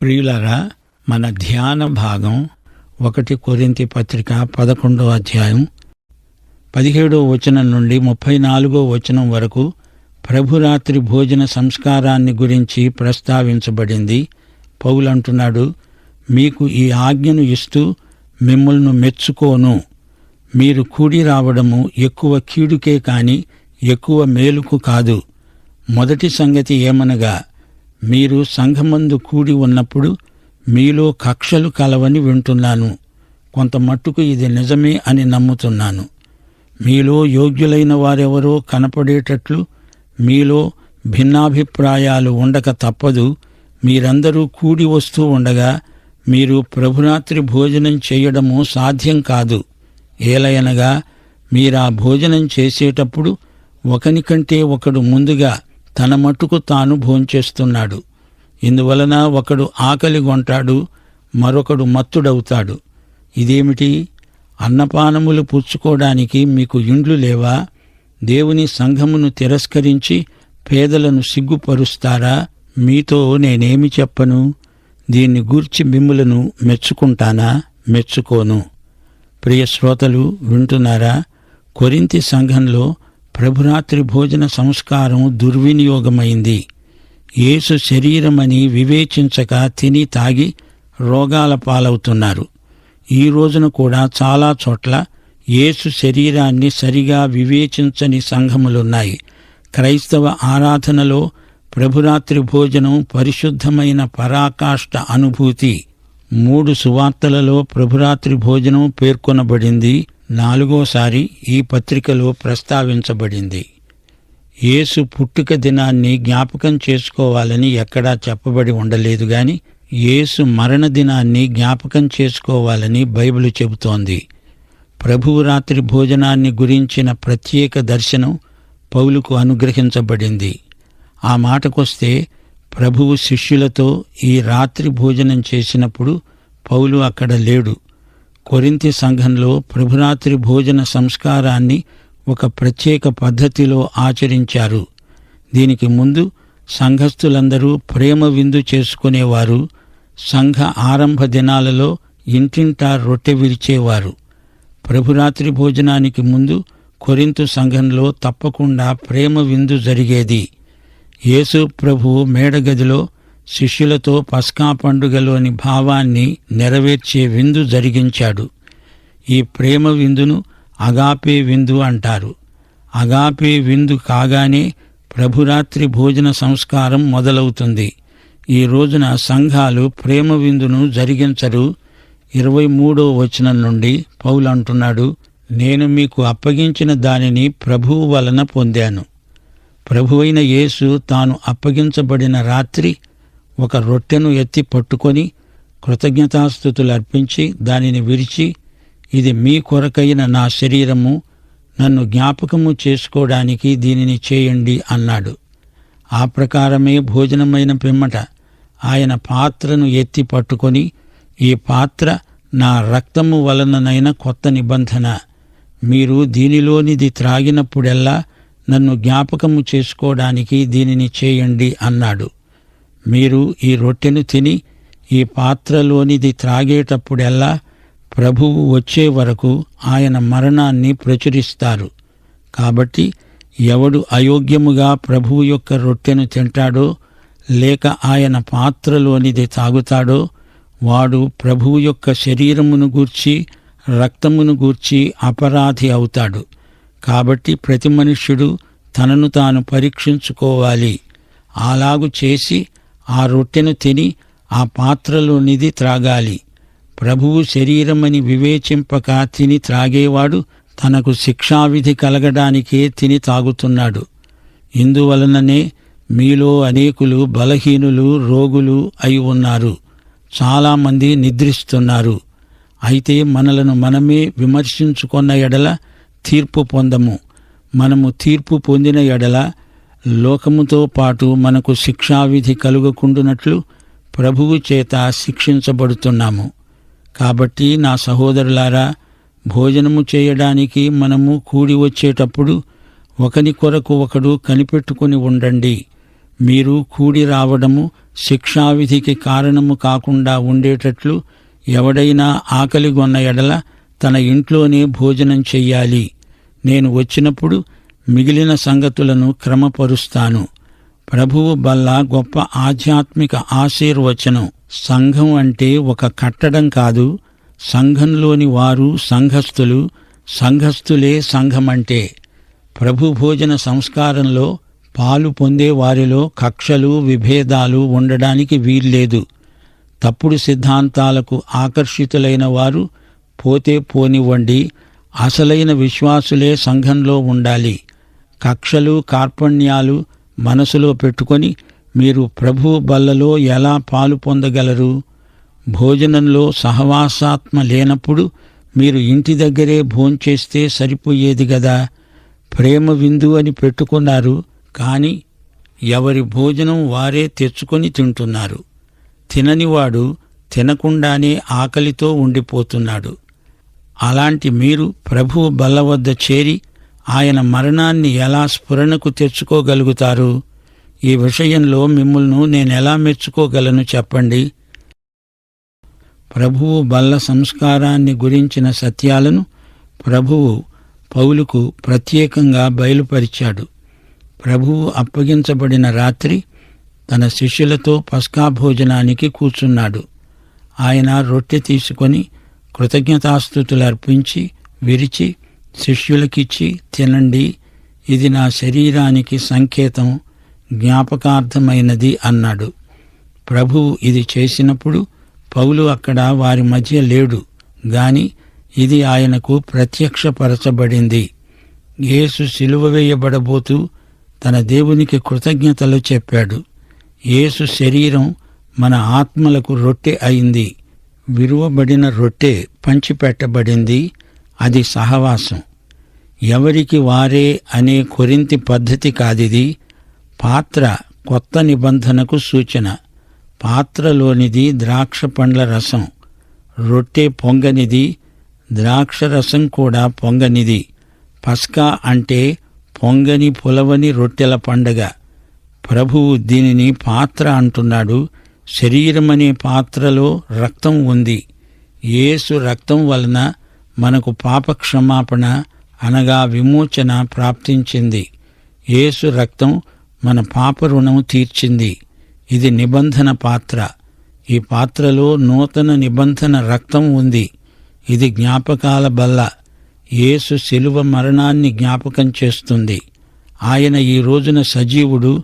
ప్రియులారా, మన ధ్యాన భాగం 1 కొరింథీ పత్రిక 11వ అధ్యాయం 17వ వచనం నుండి 34వ వచనం వరకు ప్రభురాత్రి భోజన సంస్కారాన్ని గురించి ప్రస్తావించబడింది. పౌలంటున్నాడు, మీకు ఈ ఆజ్ఞను ఇస్తూ మిమ్మల్ని మెచ్చుకోను. మీరు కూడి రావడము ఎక్కువ కీడుకే కాని ఎక్కువ మేలుకు కాదు. మొదటి సంగతి ఏమనగా, మీరు సంఘమందు కూడి ఉన్నప్పుడు మీలో కక్షలు కలవని వింటున్నాను. కొంత మట్టుకు ఇది నిజమే అని నమ్ముతున్నాను. మీలో యోగ్యులైన వారెవరో కనపడేటట్లు మీలో భిన్నాభిప్రాయాలు ఉండక తప్పదు. మీరందరూ కూడి వస్తూ ఉండగా మీరు ప్రభురాత్రి భోజనం చేయడము సాధ్యం కాదు. ఏలయనగా మీరా భోజనం చేసేటప్పుడు ఒకనికంటే ఒకడు ముందుగా తన మట్టుకు తాను భోంచేస్తున్నాడు. ఇందువలన ఒకడు ఆకలిగొంటాడు, మరొకడు మత్తుడవుతాడు. ఇదేమిటి? అన్నపానములు పుచ్చుకోవడానికి మీకు ఇండ్లు లేవా? దేవుని సంఘమును తిరస్కరించి పేదలను సిగ్గుపరుస్తారా? మీతో నేనేమి చెప్పను? దీన్ని గూర్చి మిమ్ములను మెచ్చుకుంటానా? మెచ్చుకోను. ప్రియ శ్రోతలు, వింటున్నారా? కొరింథీ సంఘంలో ప్రభురాత్రి భోజన సంస్కారం దుర్వినియోగమైంది. యేసు శరీరమని వివేచించక తిని తాగి రోగాల పాలవుతున్నారు. ఈ రోజున కూడా చాలా చోట్ల యేసు శరీరాన్ని సరిగా వివేచించని సంఘములున్నాయి. క్రైస్తవ ఆరాధనలో ప్రభురాత్రి భోజనం పరిశుద్ధమైన పరాకాష్ఠ అనుభూతి. 3 సువార్తలలో ప్రభురాత్రి భోజనం పేర్కొనబడింది. 4వసారి ఈ పత్రికలో ప్రస్తావించబడింది. యేసు పుట్టుక దినాన్ని జ్ఞాపకం చేసుకోవాలని ఎక్కడా చెప్పబడి ఉండలేదు గాని యేసు మరణ దినాన్ని జ్ఞాపకం చేసుకోవాలని బైబిలు చెబుతోంది. ప్రభువు రాత్రి భోజనాన్ని గురించిన ప్రత్యేక దర్శనం పౌలుకు అనుగ్రహించబడింది. ఆ మాటకొస్తే ప్రభువు శిష్యులతో ఈ రాత్రి భోజనం చేసినప్పుడు పౌలు అక్కడ లేడు. కొరింథీ సంఘంలో ప్రభురాత్రి భోజన సంస్కారాన్ని ఒక ప్రత్యేక పద్ధతిలో ఆచరించారు. దీనికి ముందు సంఘస్థులందరూ ప్రేమ విందు చేసుకునేవారు. సంఘ ఆరంభ దినాలలో ఇంటింటా రొట్టె విరిచేవారు. ప్రభురాత్రి భోజనానికి ముందు కొరింథు సంఘంలో తప్పకుండా ప్రేమ విందు జరిగేది. యేసు ప్రభువు మేడగదిలో శిష్యులతో పస్కా పండుగలోని భావాన్ని నెరవేర్చే విందు జరిగించాడు. ఈ ప్రేమ విందును అగాపే విందు అంటారు. అగాపే విందు కాగానే ప్రభురాత్రి భోజన సంస్కారం మొదలవుతుంది. ఈ రోజున సంఘాలు ప్రేమ విందును జరిగించరు. 23వ వచనం నుండి పౌలు అంటున్నాడు, నేను మీకు అప్పగించిన దానిని ప్రభువు వలన పొందాను. ప్రభువైన యేసు తాను అప్పగించబడిన రాత్రి ఒక రొట్టెను ఎత్తి పట్టుకొని కృతజ్ఞతాస్తుతులు అర్పించి దానిని విరిచి, ఇది మీ కొరకైన నా శరీరము, నన్ను జ్ఞాపకము చేసుకోవడానికి దీనిని చేయండి అన్నాడు. ఆ ప్రకారమే భోజనమైన పిమ్మట ఆయన పాత్రను ఎత్తి పట్టుకొని, ఈ పాత్ర నా రక్తము వలననైన కొత్త నిబంధన. మీరు దీనిలోనిది త్రాగినప్పుడెల్లా నన్ను జ్ఞాపకము చేసుకోవడానికి దీనిని చేయండి అన్నాడు. మీరు ఈ రొట్టెను తిని ఈ పాత్రలోనిది త్రాగేటప్పుడెల్లా ప్రభువు వచ్చే వరకు ఆయన మరణాన్ని ప్రచురిస్తారు. కాబట్టి ఎవడు అయోగ్యముగా ప్రభువు యొక్క రొట్టెను తింటాడో లేక ఆయన పాత్రలోనిది తాగుతాడో వాడు ప్రభువు యొక్క శరీరమును గూర్చి రక్తమును గూర్చి అపరాధి అవుతాడు. కాబట్టి ప్రతి మనుష్యుడు తనను తాను పరీక్షించుకోవాలి. అలాగు చేసి ఆ రొట్టెను తిని ఆ పాత్రలోనిది త్రాగాలి. ప్రభువు శరీరమని వివేచింపక తిని త్రాగేవాడు తనకు శిక్షావిధి కలగడానికే తిని తాగుతున్నాడు. ఇందువలననే మీలో అనేకులు బలహీనులు, రోగులు అయి ఉన్నారు. చాలామంది నిద్రిస్తున్నారు. అయితే మనలను మనమే విమర్శించుకొన్న ఎడల తీర్పు పొందము. మనము తీర్పు పొందిన ఎడల లోకముతో పాటు మనకు శిక్షావిధి కలుగకుండునట్లు ప్రభువు చేత శిక్షించబడుతున్నాము. కాబట్టి నా సహోదరులారా, భోజనము చేయడానికి మనము కూడి వచ్చేటప్పుడు ఒకని కొరకు ఒకడు కనిపెట్టుకుని ఉండండి. మీరు కూడి రావడము శిక్షావిధికి కారణము కాకుండా ఉండేటట్లు ఎవడైనా ఆకలిగొన్న ఎడల తన ఇంట్లోనే భోజనం చెయ్యాలి. నేను వచ్చినప్పుడు మిగిలిన సంగతులను క్రమపరుస్తాను. ప్రభువు బల్ల గొప్ప ఆధ్యాత్మిక ఆశీర్వచనం. సంఘం అంటే ఒక కట్టడం కాదు. సంఘంలోని వారు సంఘస్థులు, సంఘస్థులే సంఘమంటే. ప్రభు భోజన సంస్కారంలో పాలు పొందే వారిలో కక్షలు, విభేదాలు ఉండడానికి వీల్లేదు. తప్పుడు సిద్ధాంతాలకు ఆకర్షితులైన వారు పోతే పోనివ్వండి, అసలైన విశ్వాసులే సంఘంలో ఉండాలి. కక్షలు, కార్పణ్యాలు మనసులో పెట్టుకొని మీరు ప్రభువు బల్లలో ఎలా పాలు పొందగలరు? భోజనంలో సహవాసాత్మ లేనప్పుడు మీరు ఇంటి దగ్గరే భోంచేస్తే సరిపోయేది గదా. ప్రేమ విందు అని పెట్టుకున్నారు, కాని ఎవరి భోజనం వారే తెచ్చుకొని తింటున్నారు. తిననివాడు తినకుండానే ఆకలితో ఉండిపోతున్నాడు. అలాంటి మీరు ప్రభువు బల్ల వద్ద చేరి ఆయన మరణాన్ని ఎలా స్ఫురణకు తెచ్చుకోగలుగుతారు? ఈ విషయంలో మిమ్మల్ని నేనెలా మెచ్చుకోగలను చెప్పండి? ప్రభువు బల్ల సంస్కారాన్ని గురించిన సత్యాలను ప్రభువు పౌలుకు ప్రత్యేకంగా బయలుపరిచాడు. ప్రభువు అప్పగించబడిన రాత్రి తన శిష్యులతో పస్కా భోజనానికి కూర్చున్నాడు. ఆయన రొట్టె తీసుకొని కృతజ్ఞతాస్తుతులు అర్పించి విరిచి శిష్యులకిచ్చి, తినండి, ఇది నా శరీరానికి సంకేతం, జ్ఞాపకార్థమైనది అన్నాడు. ప్రభువు ఇది చేసినప్పుడు పౌలు అక్కడ వారి మధ్య లేడు గాని ఇది ఆయనకు ప్రత్యక్షపరచబడింది. యేసు సిలువ వేయబడబోతూ తన దేవునికి కృతజ్ఞతలు చెప్పాడు. యేసు శరీరం మన ఆత్మలకు రొట్టె అయింది. విరువబడిన రొట్టె పంచిపెట్టబడింది. అది సహవాసం. ఎవరికి వారే అనే కొరింథీ పద్ధతి కాదిది. పాత్ర కొత్త నిబంధనకు సూచన. పాత్రలోనిది ద్రాక్ష పండ్ల రసం. రొట్టె పొంగనిది, ద్రాక్షరసం కూడా పొంగనిది. పస్కా అంటే పొంగని పులవని రొట్టెల పండగ. ప్రభువు దీనిని పాత్ర అంటున్నాడు. శరీరమనే పాత్రలో రక్తం ఉంది. యేసు రక్తం వలన మనకు పాపక్షమాపణ అనగా విమోచన ప్రాప్తించింది. యేసు రక్తం మన పాప రుణం తీర్చింది. ఇది నిబంధన పాత్ర. ఈ పాత్రలో నూతన నిబంధన రక్తం ఉంది. ఇది జ్ఞాపకాల బల్ల. యేసు శిలువ మరణాన్ని జ్ఞాపకం చేస్తుంది. ఆయన ఈ రోజున సజీవుడు.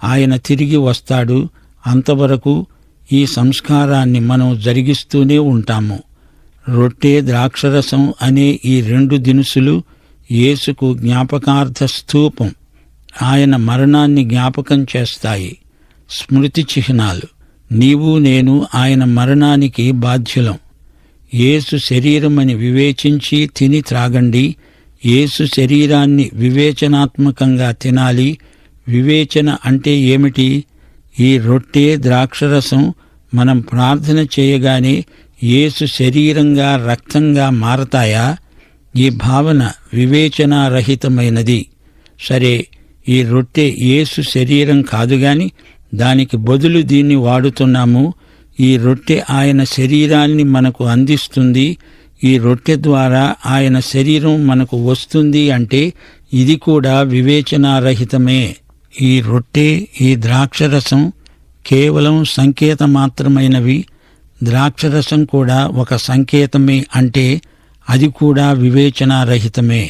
ఆయన తిరిగి వస్తాడు. అంతవరకు ఈ సంస్కారాన్ని మనం జరిగిస్తూనే ఉంటాము. రొట్టె, ద్రాక్షరసం అనే ఈ రెండు దినుసులు యేసుకు జ్ఞాపకార్థ స్తూపం. ఆయన మరణాన్ని జ్ఞాపకం చేస్తాయి. స్మృతి చిహ్నాలు. నీవు నేను ఆయన మరణానికి బాధ్యులం. యేసు శరీరమని వివేచించి తిని త్రాగండి. యేసు శరీరాన్ని వివేచనాత్మకంగా తినాలి. వివేచన అంటే ఏమిటి? ఈ రొట్టె, ద్రాక్షరసం మనం ప్రార్థన చేయగానే యేసు శరీరంగా, రక్తంగా మారతాయా? ఈ భావన వివేచనారహితమైనది. సరే, ఈ రొట్టె యేసు శరీరం కాదుగాని దానికి బదులు దీన్ని వాడుతున్నాము. ఈ రొట్టె ఆయన శరీరాన్ని మనకు అందిస్తుంది. ఈ రొట్టె ద్వారా ఆయన శరీరం మనకు వస్తుంది అంటే ఇది కూడా వివేచనారహితమే. ఈ రొట్టె, ఈ ద్రాక్షరసం కేవలం సంకేతమాత్రమైనవి. ద్రాక్షరసం కూడా ఒక సంకేతమే అంటే అది కూడా వివేచనారహితమే.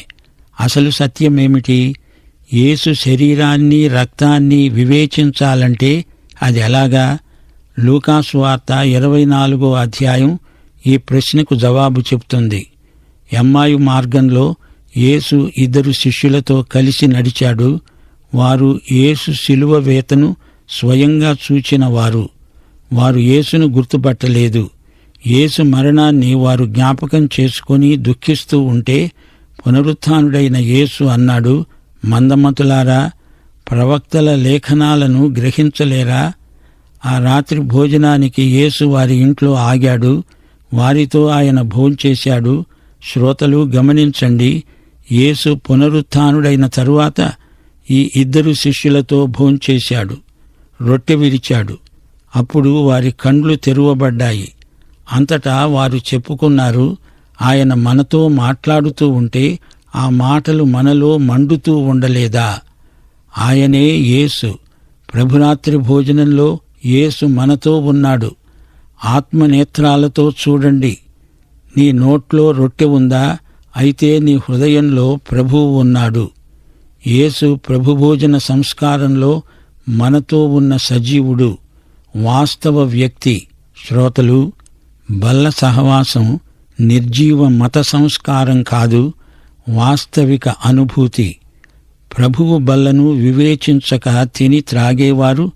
అసలు సత్యమేమిటి? యేసు శరీరాన్ని, రక్తాన్ని వివేచించాలంటే అది ఎలాగా? లూకాసు వార్త 24వ అధ్యాయం ఈ ప్రశ్నకు జవాబు చెప్తుంది. ఎమ్మాయు మార్గంలో యేసు 2 శిష్యులతో కలిసి నడిచాడు. వారు యేసు శిలువ వేతను స్వయంగా చూచిన వారు. వారు యేసును గుర్తుపట్టలేదు. యేసు మరణాన్ని వారు జ్ఞాపకం చేసుకుని దుఃఖిస్తూ ఉంటే పునరుత్థానుడైన యేసు అన్నాడు, మందమతులారా, ప్రవక్తల లేఖనాలను గ్రహించలేరా? ఆ రాత్రి భోజనానికి యేసు వారి ఇంట్లో ఆగాడు. వారితో ఆయన భోంచేశాడు. శ్రోతలు గమనించండి, యేసు పునరుత్థానుడైన తరువాత ఈ 2 శిష్యులతో భోంచేశాడు. రొట్టె విరిచాడు. అప్పుడు వారి కండ్లు తెరువబడ్డాయి. అంతటా వారు చెప్పుకున్నారు, ఆయన మనతో మాట్లాడుతూ ఉంటే ఆ మాటలు మనలో మండుతూ ఉండలేదా? ఆయనే యేసు. ప్రభురాత్రి భోజనంలో యేసు మనతో ఉన్నాడు. ఆత్మనేత్రాలతో చూడండి. నీ నోట్లో రొట్టె ఉందా? అయితే నీ హృదయంలో ప్రభువు ఉన్నాడు. యేసు ప్రభుభోజన సంస్కారంలో మనతో ఉన్న సజీవుడు, వాస్తవ వ్యక్తి. శ్రోతలు, బల్ల సహవాసం నిర్జీవ మత సంస్కారం కాదు, వాస్తవిక అనుభూతి. ప్రభువు బల్లను వివేచించక తిని త్రాగేవారు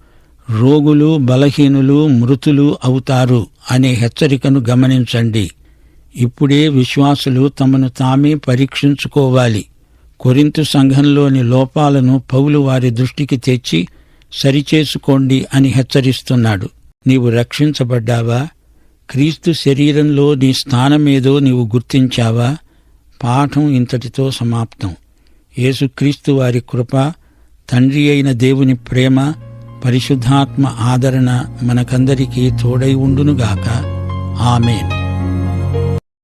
రోగులు, బలహీనులు, మృతులు అవుతారు అనే హెచ్చరికను గమనించండి. ఇప్పుడే విశ్వాసులు తమను తామే పరీక్షించుకోవాలి. కొరింథు సంఘంలోని లోపాలను పౌలు వారి దృష్టికి తెచ్చి సరిచేసుకోండి అని హెచ్చరిస్తున్నాడు. నీవు రక్షించబడ్డావా? క్రీస్తు శరీరంలో నీ స్థానమేదో నీవు గుర్తించావా? పాఠం ఇంతటితో సమాప్తం. యేసుక్రీస్తు వారి కృప, తండ్రి అయిన దేవుని ప్రేమ, పరిశుద్ధాత్మ ఆదరణ మనకందరికీ తోడై ఉండునుగాక. ఆమేన్.